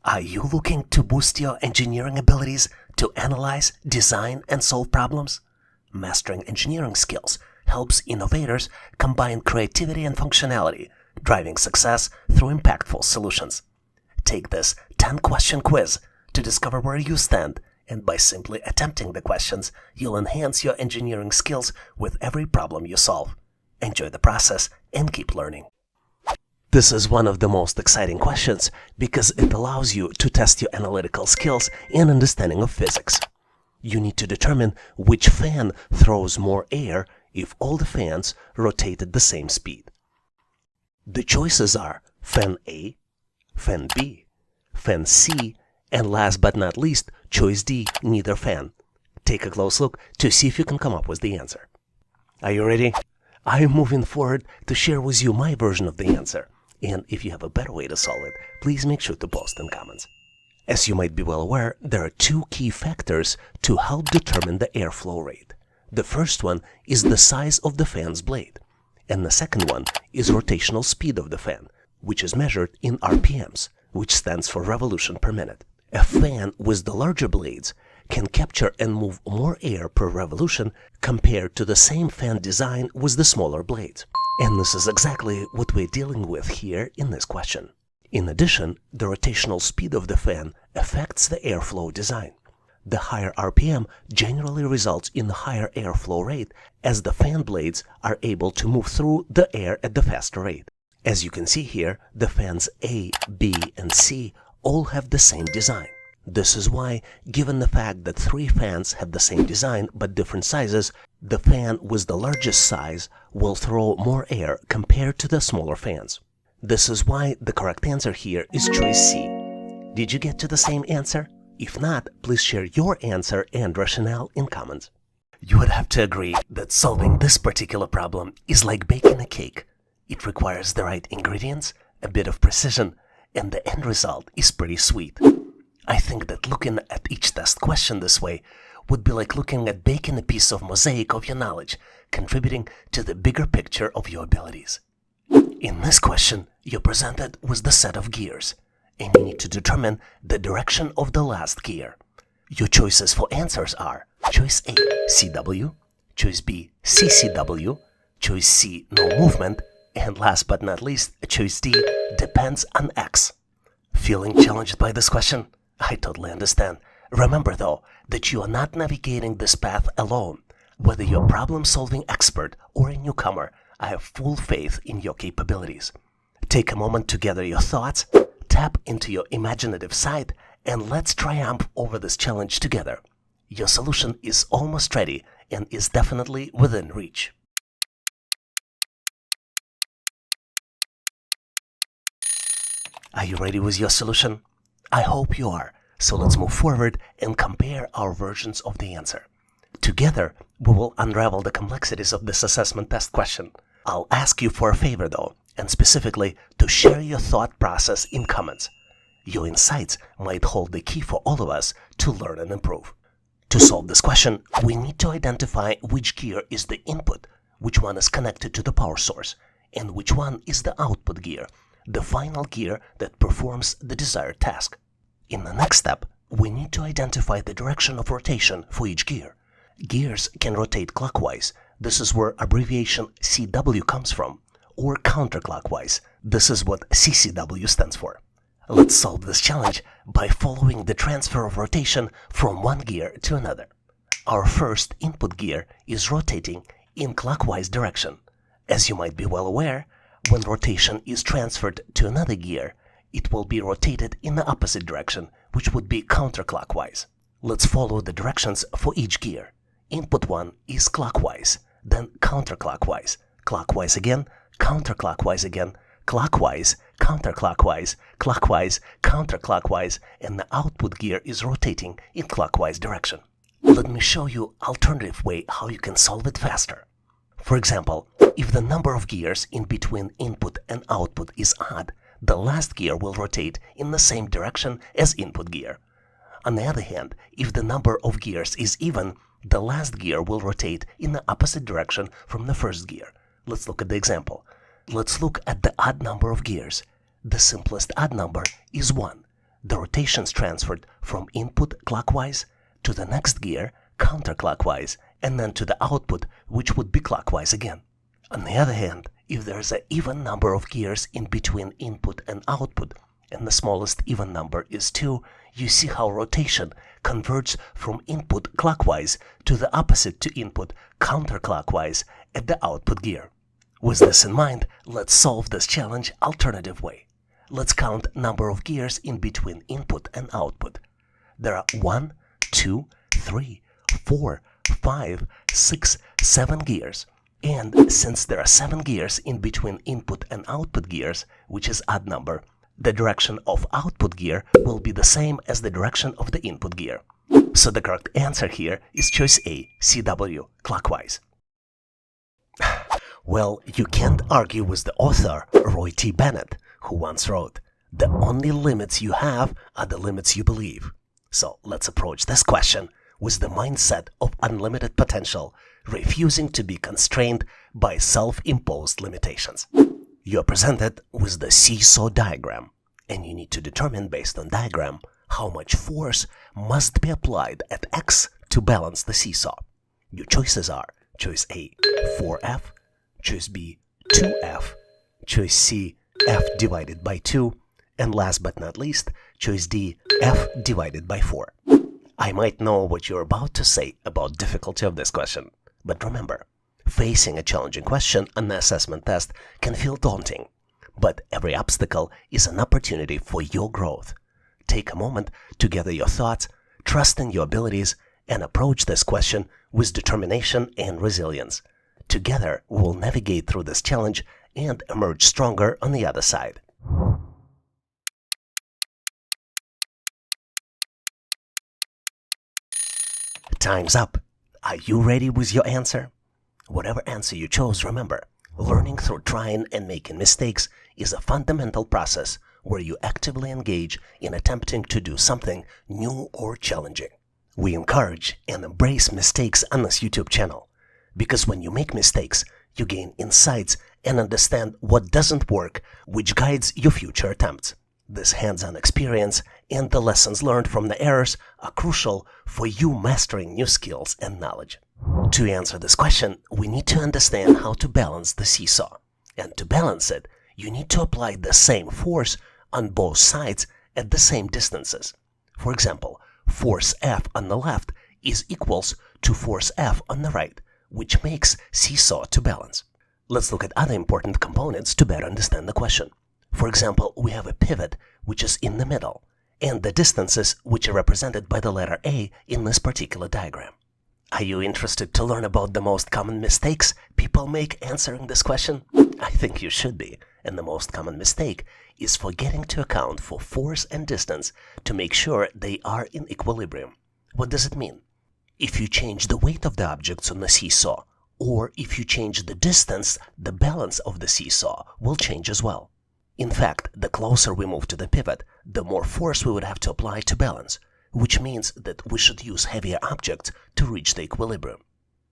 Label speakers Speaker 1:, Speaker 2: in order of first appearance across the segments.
Speaker 1: Are you looking to boost your engineering abilities to analyze, design, and solve problems? Mastering engineering skills helps innovators combine creativity and functionality, driving success through impactful solutions. Take this 10-question quiz to discover where you stand, and by simply attempting the questions, you'll enhance your engineering skills with every problem you solve. Enjoy the process and keep learning. This is one of the most exciting questions because it allows you to test your analytical skills and understanding of physics. You need to determine which fan throws more air if all the fans rotate at the same speed. The choices are fan A, fan B, fan C, and last but not least, choice D, neither fan. Take a close look to see if you can come up with the answer. Are you ready? I am moving forward to share with you my version of the answer. And if you have a better way to solve it, please make sure to post in comments. As you might be well aware, there are two key factors to help determine the airflow rate. The first one is the size of the fan's blade, and the second one is rotational speed of the fan, which is measured in RPMs, which stands for revolution per minute. A fan with the larger blades can capture and move more air per revolution compared to the same fan design with the smaller blades. And this is exactly what we're dealing with here in this question. In addition, the rotational speed of the fan affects the airflow design. The higher RPM generally results in a higher airflow rate as the fan blades are able to move through the air at the faster rate. As you can see here, the fans A, B, and C all have the same design. This is why, given the fact that 3 fans have the same design but different sizes, the fan with the largest size will throw more air compared to the smaller fans. This is why the correct answer here is choice C. Did you get to the same answer? If not, please share your answer and rationale in comments. You would have to agree that solving this particular problem is like baking a cake. It requires the right ingredients, a bit of precision, and the end result is pretty sweet. I think that looking at each test question this way would be like looking at baking a piece of mosaic of your knowledge, contributing to the bigger picture of your abilities. In this question, you're presented with the set of gears, and you need to determine the direction of the last gear. Your choices for answers are choice A, CW, choice B, CCW, choice C, no movement, and last but not least, choice D, depends on X. Feeling challenged by this question? I totally understand. Remember though, that you are not navigating this path alone. Whether you're a problem-solving expert or a newcomer, I have full faith in your capabilities. Take a moment to gather your thoughts, tap into your imaginative side, and let's triumph over this challenge together. Your solution is almost ready and is definitely within reach. Are you ready with your solution? I hope you are, so let's move forward and compare our versions of the answer. Together, we will unravel the complexities of this assessment test question. I'll ask you for a favor though, and specifically to share your thought process in comments. Your insights might hold the key for all of us to learn and improve. To solve this question, we need to identify which gear is the input, which one is connected to the power source, and which one is the output gear, the final gear that performs the desired task. In the next step, we need to identify the direction of rotation for each gear. Gears can rotate clockwise. This is where abbreviation CW comes from, or counterclockwise. This is what CCW stands for. Let's solve this challenge by following the transfer of rotation from one gear to another. Our first input gear is rotating in clockwise direction. As you might be well aware, when rotation is transferred to another gear, it will be rotated in the opposite direction, which would be counterclockwise. Let's follow the directions for each gear. Input 1 is clockwise, then counterclockwise, clockwise again, counterclockwise again, clockwise, counterclockwise, clockwise, counterclockwise, and the output gear is rotating in clockwise direction. Let me show you alternative way how you can solve it faster. For example, if the number of gears in between input and output is odd, the last gear will rotate in the same direction as input gear. On the other hand, if the number of gears is even, the last gear will rotate in the opposite direction from the first gear. Let's look at the example. Let's look at the odd number of gears. The simplest odd number is 1. the rotation's transferred from input clockwise to the next gear counterclockwise, and then to the output, which would be clockwise again. On the other hand, if there's an even number of gears in between input and output, and the smallest even number is 2, you see how rotation converges from input clockwise to the opposite to input counterclockwise at the output gear. With this in mind, let's solve this challenge alternative way. Let's count number of gears in between input and output. There are 1, 2, 3, 4, 5, 6, 7 gears. And since there are 7 gears in between input and output gears, which is odd number, the direction of output gear will be the same as the direction of the input gear. So the correct answer here is choice A, CW, clockwise. Well, you can't argue with the author, Roy T. Bennett, who once wrote, "The only limits you have are the limits you believe." So let's approach this question with the mindset of unlimited potential, refusing to be constrained by self-imposed limitations. You are presented with the seesaw diagram, and you need to determine based on diagram how much force must be applied at X to balance the seesaw. Your choices are choice A, 4F, choice B, 2F, choice C, F divided by 2, and last but not least, choice D, F divided by 4. I might know what you're about to say about difficulty of this question, but remember, facing a challenging question on the assessment test can feel daunting, but every obstacle is an opportunity for your growth. Take a moment to gather your thoughts, trust in your abilities, and approach this question with determination and resilience. Together, we'll navigate through this challenge and emerge stronger on the other side. Time's up. Are you ready with your answer? Whatever answer you chose, remember, learning through trying and making mistakes is a fundamental process where you actively engage in attempting to do something new or challenging. We encourage and embrace mistakes on this YouTube channel, because when you make mistakes, you gain insights and understand what doesn't work, which guides your future attempts. This hands-on experience and the lessons learned from the errors are crucial for you mastering new skills and knowledge. To answer this question, we need to understand how to balance the seesaw. And to balance it, you need to apply the same force on both sides at the same distances. For example, force F on the left is equals to force F on the right, which makes seesaw to balance. Let's look at other important components to better understand the question. For example, we have a pivot, which is in the middle, and the distances, which are represented by the letter A in this particular diagram. Are you interested to learn about the most common mistakes people make answering this question? I think you should be, and the most common mistake is forgetting to account for force and distance to make sure they are in equilibrium. What does it mean? If you change the weight of the objects on the seesaw, or if you change the distance, the balance of the seesaw will change as well. In fact, the closer we move to the pivot, the more force we would have to apply to balance, which means that we should use heavier objects to reach the equilibrium.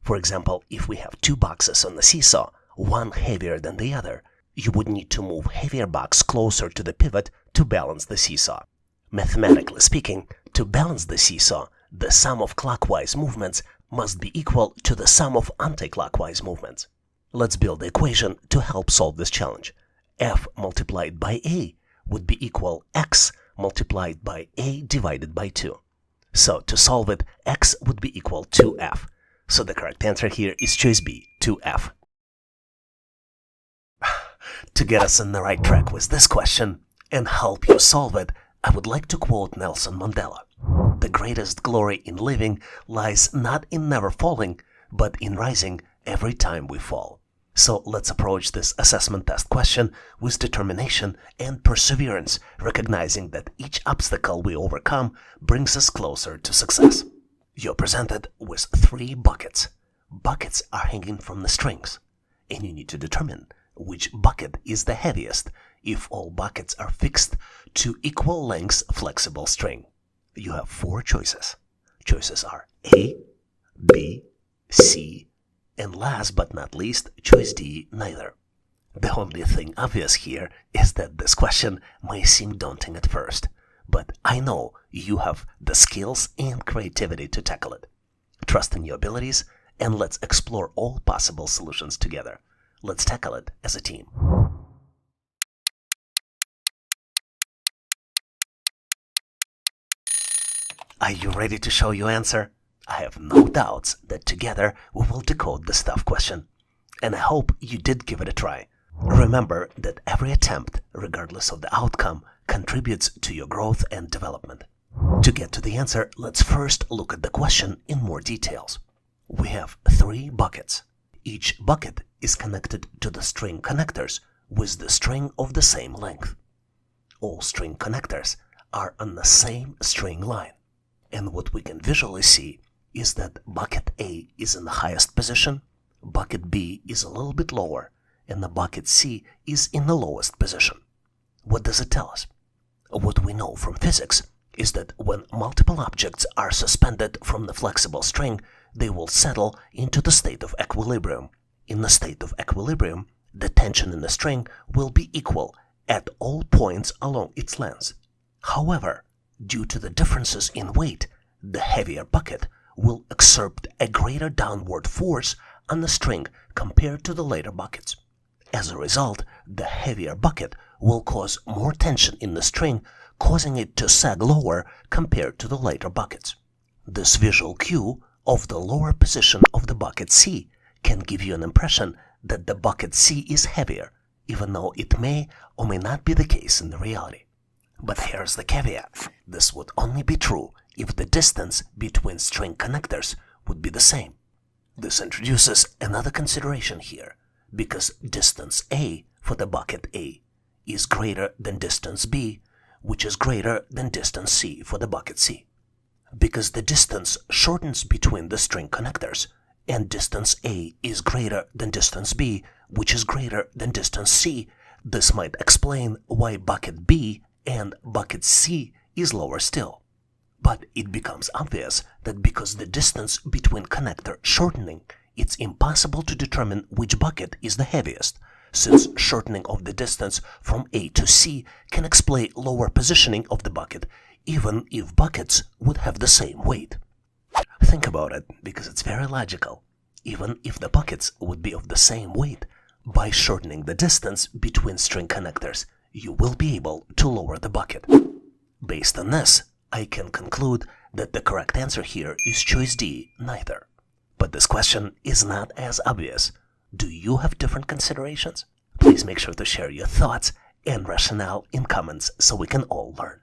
Speaker 1: For example, if we have 2 boxes on the seesaw, one heavier than the other, you would need to move heavier box closer to the pivot to balance the seesaw. Mathematically speaking, to balance the seesaw, the sum of clockwise movements must be equal to the sum of anti-clockwise movements. Let's build the equation to help solve this challenge. F multiplied by A would be equal X multiplied by A divided by 2. So to solve it, X would be equal to F. So the correct answer here is choice B, 2F. To get us on the right track with this question and help you solve it, I would like to quote Nelson Mandela. The greatest glory in living lies not in never falling, but in rising every time we fall. So let's approach this assessment test question with determination and perseverance, recognizing that each obstacle we overcome brings us closer to success. You're presented with 3 buckets. Buckets are hanging from the strings, and you need to determine which bucket is the heaviest if all buckets are fixed to equal lengths flexible string. You have 4 choices. Choices are A, B, C, and last but not least, choice D, neither. The only thing obvious here is that this question may seem daunting at first, but I know you have the skills and creativity to tackle it. Trust in your abilities, and let's explore all possible solutions together. Let's tackle it as a team. Are you ready to show your answer? I have no doubts that together we will decode this tough question. And I hope you did give it a try. Remember that every attempt, regardless of the outcome, contributes to your growth and development. To get to the answer, let's first look at the question in more details. We have 3 buckets. Each bucket is connected to the string connectors with the string of the same length. All string connectors are on the same string line. And what we can visually see is that bucket A is in the highest position, bucket B is a little bit lower, and the bucket C is in the lowest position. What does it tell us? What we know from physics is that when multiple objects are suspended from the flexible string, they will settle into the state of equilibrium. In the state of equilibrium, the tension in the string will be equal at all points along its length. However, due to the differences in weight, the heavier bucket will exert a greater downward force on the string compared to the lighter buckets. As a result, the heavier bucket will cause more tension in the string, causing it to sag lower compared to the lighter buckets. This visual cue of the lower position of the bucket C can give you an impression that the bucket C is heavier, even though it may or may not be the case in the reality. But here's the caveat. This would only be true if the distance between string connectors would be the same. This introduces another consideration here, because distance A for the bucket A is greater than distance B, which is greater than distance C for the bucket C. Because the distance shortens between the string connectors, and distance A is greater than distance B, which is greater than distance C, this might explain why bucket B and bucket C is lower still. But it becomes obvious that because the distance between connector shortening, it's impossible to determine which bucket is the heaviest, since shortening of the distance from A to C can explain lower positioning of the bucket, even if buckets would have the same weight. Think about it, because it's very logical. Even if the buckets would be of the same weight, by shortening the distance between string connectors, you will be able to lower the bucket. Based on this, I can conclude that the correct answer here is choice D, neither. But this question is not as obvious. Do you have different considerations? Please make sure to share your thoughts and rationale in comments so we can all learn.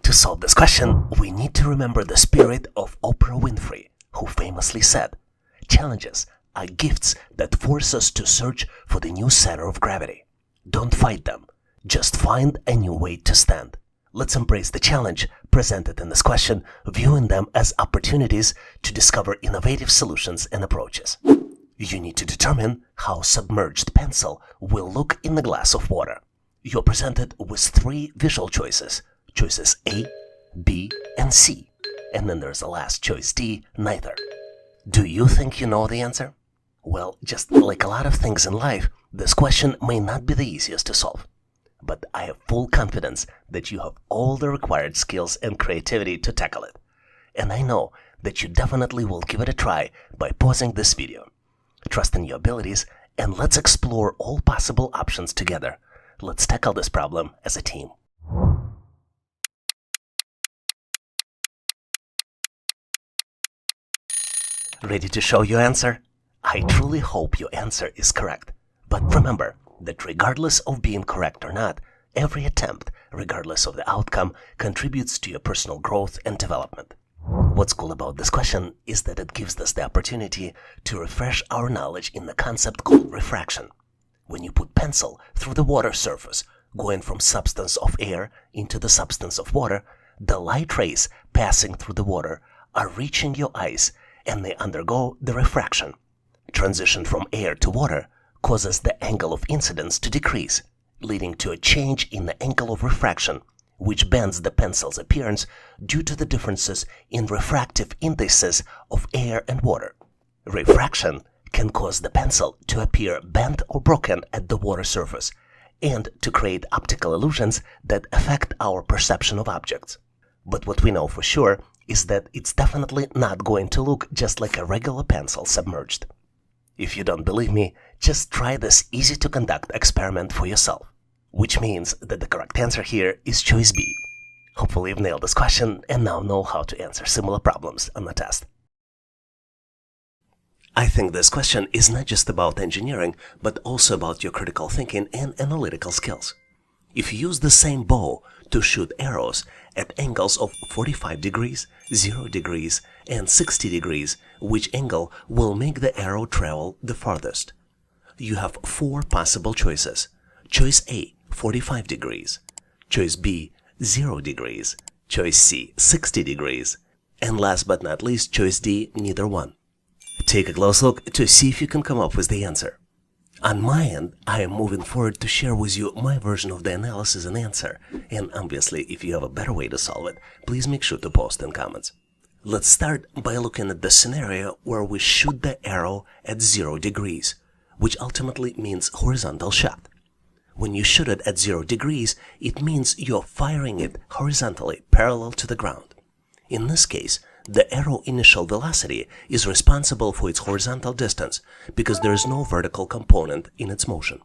Speaker 1: To solve this question, we need to remember the spirit of Oprah Winfrey, who famously said, "Challenges are gifts that force us to search for the new center of gravity. Don't fight them. Just find a new way to stand." Let's embrace the challenge presented in this question, viewing them as opportunities to discover innovative solutions and approaches. You need to determine how submerged pencil will look in the glass of water. You're presented with 3 visual choices. Choices A, B, and C. And then there's the last choice D, neither. Do you think you know the answer? Well, just like a lot of things in life, this question may not be the easiest to solve. But I have full confidence that you have all the required skills and creativity to tackle it. And I know that you definitely will give it a try by pausing this video. Trust in your abilities, and let's explore all possible options together. Let's tackle this problem as a team. Ready to show your answer? I truly hope your answer is correct. But remember that regardless of being correct or not, every attempt, regardless of the outcome, contributes to your personal growth and development. What's cool about this question is that it gives us the opportunity to refresh our knowledge in the concept called refraction. When you put pencil through the water surface, going from substance of air into the substance of water, the light rays passing through the water are reaching your eyes and they undergo the refraction. Transition from air to water causes the angle of incidence to decrease, leading to a change in the angle of refraction, which bends the pencil's appearance due to the differences in refractive indices of air and water. Refraction can cause the pencil to appear bent or broken at the water surface, and to create optical illusions that affect our perception of objects. But what we know for sure is that it's definitely not going to look just like a regular pencil submerged. If you don't believe me, just try this easy-to-conduct experiment for yourself, which means that the correct answer here is choice B. Hopefully you've nailed this question and now know how to answer similar problems on the test. I think this question is not just about engineering, but also about your critical thinking and analytical skills. If you use the same bow to shoot arrows at angles of 45 degrees, 0 degrees, and 60 degrees, which angle will make the arrow travel the farthest? You have 4 possible choices. Choice A, 45 degrees. Choice B, 0 degrees. Choice C, 60 degrees. And last but not least, choice D, neither one. Take a close look to see if you can come up with the answer. On my end, I am moving forward to share with you my version of the analysis and answer, and obviously if you have a better way to solve it, please make sure to post in comments. Let's start by looking at the scenario where we shoot the arrow at 0 degrees, which ultimately means horizontal shot. When you shoot it at 0 degrees, it means you're firing it horizontally, parallel to the ground. In this case, the arrow initial velocity is responsible for its horizontal distance because there is no vertical component in its motion.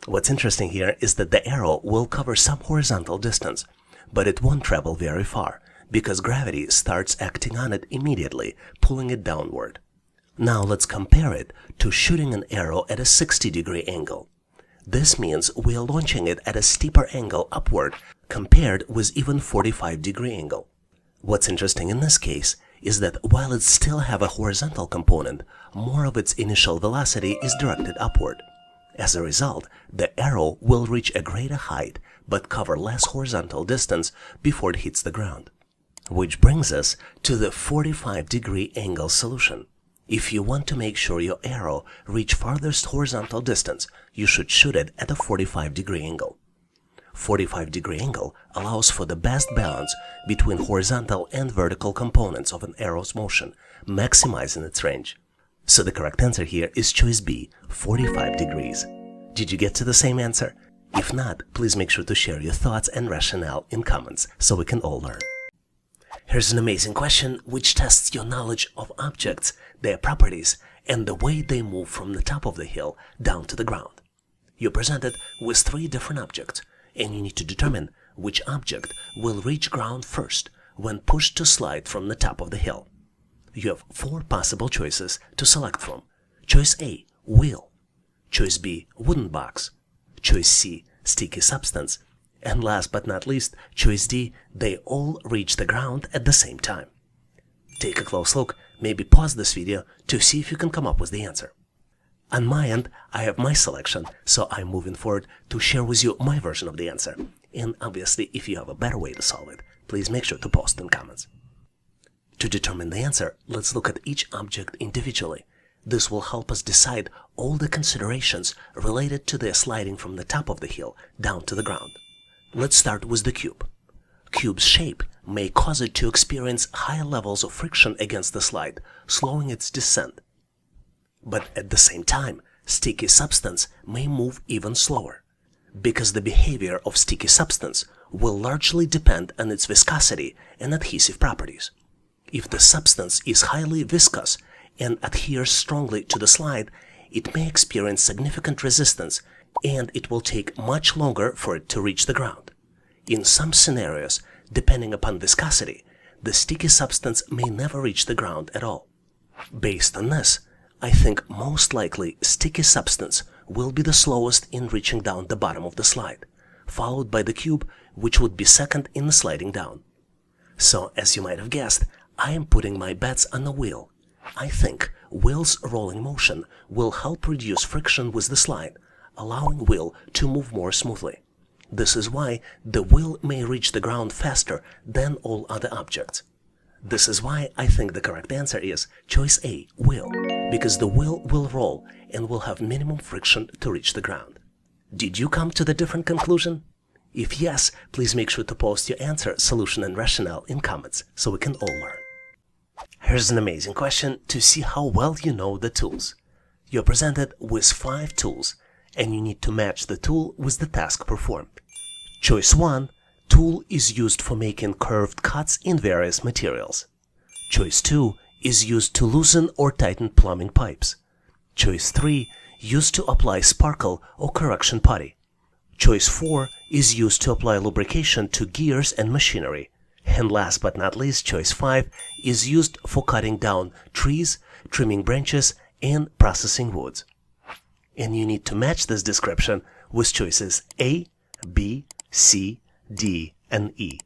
Speaker 1: What's interesting here is that the arrow will cover some horizontal distance, but it won't travel very far because gravity starts acting on it immediately, pulling it downward. Now let's compare it to shooting an arrow at a 60-degree angle. This means we are launching it at a steeper angle upward compared with even 45-degree angle. What's interesting in this case is that while it still have a horizontal component, more of its initial velocity is directed upward. As a result, the arrow will reach a greater height but cover less horizontal distance before it hits the ground. Which brings us to the 45-degree angle solution. If you want to make sure your arrow reach farthest horizontal distance, you should shoot it at a 45-degree angle. 45-degree angle allows for the best balance between horizontal and vertical components of an arrow's motion, maximizing its range. So the correct answer here is choice B, 45 degrees. Did you get to the same answer? If not, please make sure to share your thoughts and rationale in comments so we can all learn. Here's an amazing question which tests your knowledge of objects, their properties, and the way they move from the top of the hill down to the ground. You're presented with 3 different objects, and you need to determine which object will reach ground first when pushed to slide from the top of the hill. You have 4 possible choices to select from. Choice A, wheel. Choice B, wooden box. Choice C, sticky substance. And last but not least, choice D, they all reach the ground at the same time. Take a close look, maybe pause this video to see if you can come up with the answer. On my end, I have my selection, so I'm moving forward to share with you my version of the answer. And obviously, if you have a better way to solve it, please make sure to post in comments. To determine the answer, let's look at each object individually. This will help us decide all the considerations related to their sliding from the top of the hill down to the ground. Let's start with the cube. Cube's shape may cause it to experience high levels of friction against the slide, slowing its descent. But at the same time, sticky substance may move even slower, because the behavior of sticky substance will largely depend on its viscosity and adhesive properties. If the substance is highly viscous and adheres strongly to the slide, it may experience significant resistance and it will take much longer for it to reach the ground. In some scenarios, depending upon viscosity, the sticky substance may never reach the ground at all. Based on this, I think most likely sticky substance will be the slowest in reaching down the bottom of the slide, followed by the cube, which would be second in the sliding down. So, as you might have guessed, I am putting my bets on the wheel. I think wheel's rolling motion will help reduce friction with the slide, allowing wheel to move more smoothly. This is why the wheel may reach the ground faster than all other objects. This is why I think the correct answer is choice A, wheel, because the wheel will roll and will have minimum friction to reach the ground. Did you come to the different conclusion? If yes, please make sure to post your answer, solution, and rationale in comments so we can all learn. Here's an amazing question to see how well you know the tools. You're presented with 5 tools, and you need to match the tool with the task performed. Choice 1. Tool is used for making curved cuts in various materials. Choice 2 is used to loosen or tighten plumbing pipes. Choice 3 used to apply sparkle or correction putty. Choice 4 is used to apply lubrication to gears and machinery. And last but not least, choice 5 is used for cutting down trees, trimming branches, and processing woods. And you need to match this description with choices A, B, C, D, and E.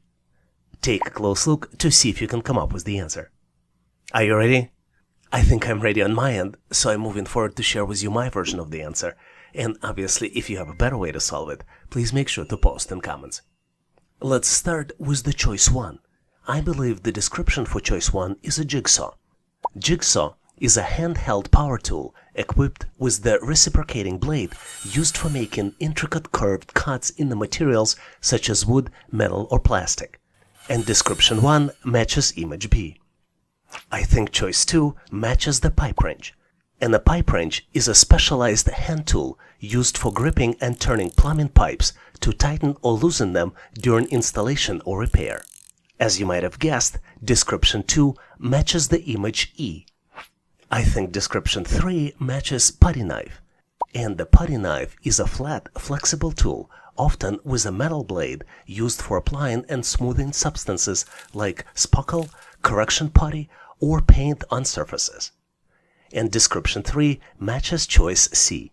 Speaker 1: Take a close look to see if you can come up with the answer. Are you ready? I think I'm ready on my end, so I'm moving forward to share with you my version of the answer. And obviously, if you have a better way to solve it, please make sure to post in comments. Let's start with the choice 1. I believe the description for choice 1 is a jigsaw. Jigsaw is a handheld power tool equipped with the reciprocating blade used for making intricate curved cuts in the materials such as wood, metal, or plastic. And description 1 matches image B. I think choice 2 matches the pipe wrench. And a pipe wrench is a specialized hand tool used for gripping and turning plumbing pipes to tighten or loosen them during installation or repair. As you might have guessed, description 2 matches the image E. I think description 3 matches putty knife. And the putty knife is a flat, flexible tool, often with a metal blade used for applying and smoothing substances like sparkle, correction putty, or paint on surfaces. And description 3 matches choice C.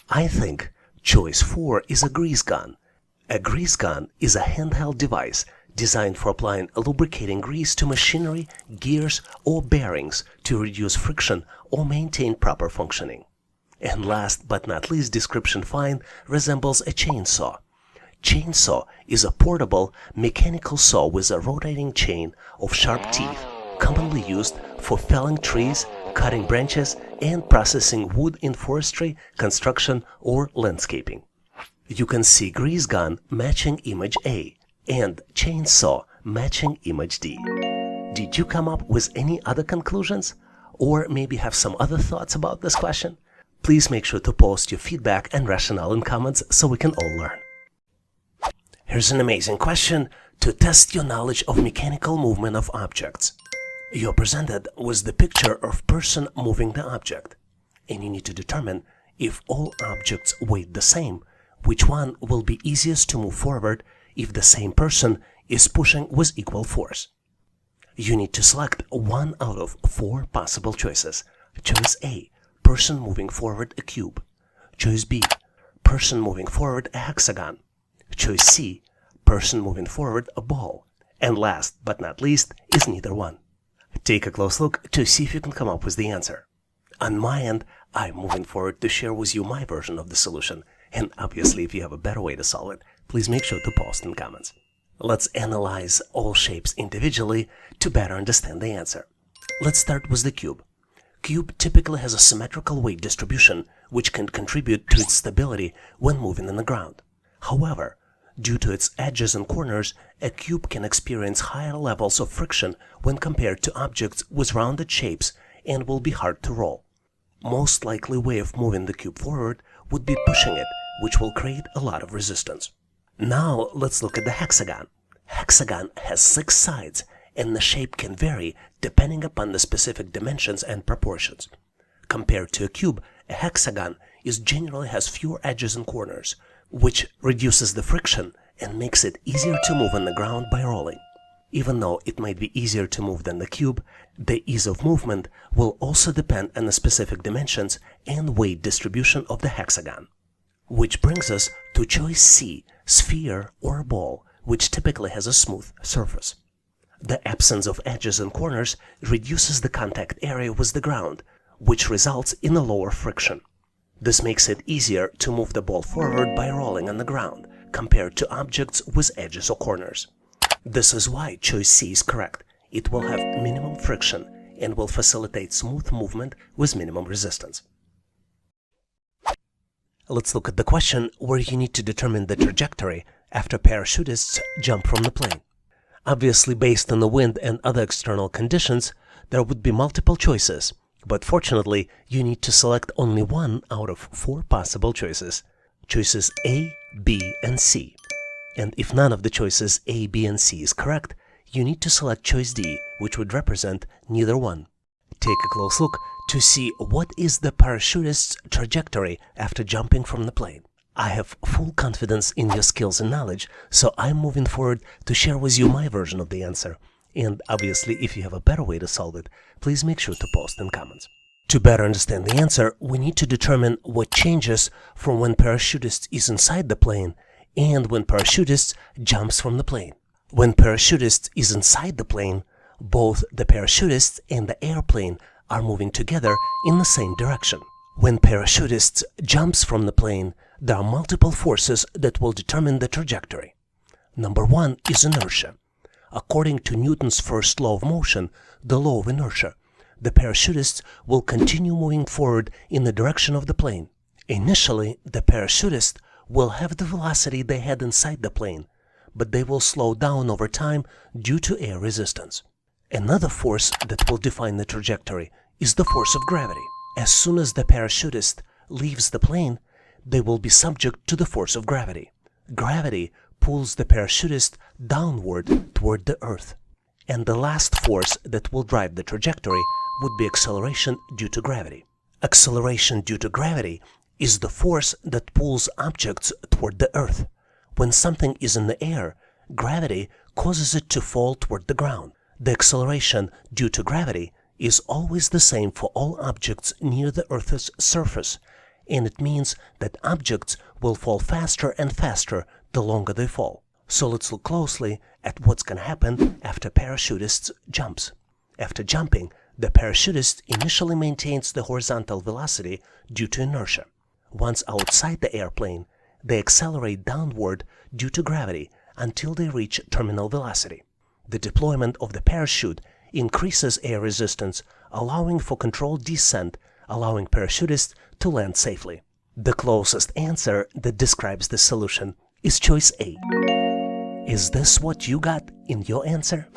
Speaker 1: I think choice 4 is a grease gun. A grease gun is a handheld device designed for applying lubricating grease to machinery, gears, or bearings to reduce friction or maintain proper functioning. And last but not least, description 5 resembles a chainsaw. Chainsaw is a portable mechanical saw with a rotating chain of sharp teeth, commonly used for felling trees, cutting branches, and processing wood in forestry, construction, or landscaping. You can see grease gun matching image A and chainsaw matching image D. Did you come up with any other conclusions? Or maybe have some other thoughts about this question? Please make sure to post your feedback and rationale in comments so we can all learn. Here's an amazing question to test your knowledge of mechanical movement of objects. You're presented with the picture of person moving the object, and you need to determine if all objects weigh the same, which one will be easiest to move forward if the same person is pushing with equal force. You need to select one out of 4 possible choices. Choice A, person moving forward a cube. Choice B, person moving forward a hexagon. Choice C, person moving forward a ball. And last but not least is neither one. Take a close look to see if you can come up with the answer. On my end, I'm moving forward to share with you my version of the solution, and obviously if you have a better way to solve it, please make sure to post in comments. Let's analyze all shapes individually to better understand the answer. Let's start with the cube. Cube typically has a symmetrical weight distribution, which can contribute to its stability when moving on the ground. However, due to its edges and corners, a cube can experience higher levels of friction when compared to objects with rounded shapes and will be hard to roll. Most likely way of moving the cube forward would be pushing it, which will create a lot of resistance. Now let's look at the hexagon. Hexagon has 6 sides, and the shape can vary depending upon the specific dimensions and proportions. Compared to a cube, a hexagon generally has fewer edges and corners, which reduces the friction and makes it easier to move on the ground by rolling. Even though it might be easier to move than the cube, the ease of movement will also depend on the specific dimensions and weight distribution of the hexagon. Which brings us to choice C, sphere or ball, which typically has a smooth surface. The absence of edges and corners reduces the contact area with the ground, which results in a lower friction. This makes it easier to move the ball forward by rolling on the ground, compared to objects with edges or corners. This is why choice C is correct. It will have minimum friction and will facilitate smooth movement with minimum resistance. Let's look at the question where you need to determine the trajectory after parachutists jump from the plane. Obviously, based on the wind and other external conditions, there would be multiple choices, but fortunately, you need to select only one out of 4 possible choices. choices A, B, and C. And if none of the choices A, B, and C is correct, you need to select choice D, which would represent neither one. Take a close look to see what is the parachutist's trajectory after jumping from the plane. I have full confidence in your skills and knowledge, so I'm moving forward to share with you my version of the answer. And obviously, if you have a better way to solve it, please make sure to post in comments. To better understand the answer, we need to determine what changes from when parachutist is inside the plane and when parachutist jumps from the plane. When parachutist is inside the plane, both the parachutist and the airplane are moving together in the same direction. When parachutist jumps from the plane, there are multiple forces that will determine the trajectory. Number one is inertia. According to Newton's first law of motion, the law of inertia, the parachutist will continue moving forward in the direction of the plane. Initially, the parachutist will have the velocity they had inside the plane, but they will slow down over time due to air resistance. Another force that will define the trajectory is the force of gravity. As soon as the parachutist leaves the plane, they will be subject to the force of gravity. Gravity pulls the parachutist downward toward the earth. And the last force that will drive the trajectory would be acceleration due to gravity. Acceleration due to gravity is the force that pulls objects toward the earth. When something is in the air, gravity causes it to fall toward the ground. The acceleration due to gravity is always the same for all objects near the Earth's surface, and it means that objects will fall faster and faster the longer they fall. So let's look closely at what's going to happen after parachutist jumps. After jumping, the parachutist initially maintains the horizontal velocity due to inertia. Once outside the airplane, they accelerate downward due to gravity until they reach terminal velocity. The deployment of the parachute increases air resistance, allowing for controlled descent, allowing parachutists to land safely. The closest answer that describes the solution is choice A. Is this what you got in your answer?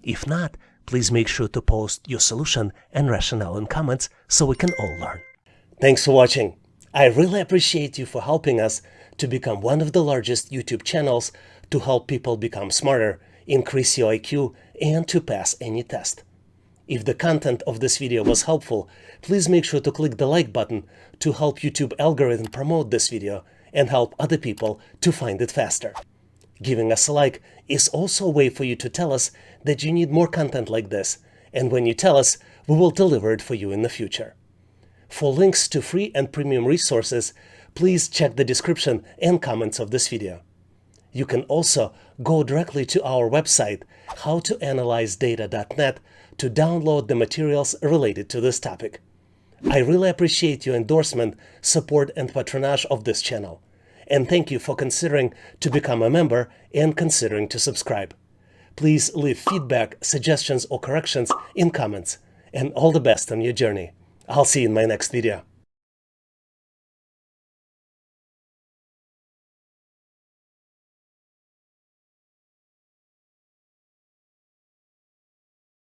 Speaker 1: If not, please make sure to post your solution and rationale in comments so we can all learn. Thanks for watching. I really appreciate you for helping us to become one of the largest YouTube channels to help people become smarter, increase your IQ, and to pass any test. If the content of this video was helpful, please make sure to click the like button to help YouTube algorithm promote this video and help other people to find it faster. Giving us a like is also a way for you to tell us that you need more content like this, and when you tell us, we will deliver it for you in the future. For links to free and premium resources, please check the description and comments of this video. You can also go directly to our website, howtoanalyzedata.net, to download the materials related to this topic. I really appreciate your endorsement, support, and patronage of this channel. And thank you for considering to become a member and considering to subscribe. Please leave feedback, suggestions, or corrections in comments. And all the best on your journey. I'll see you in my next video.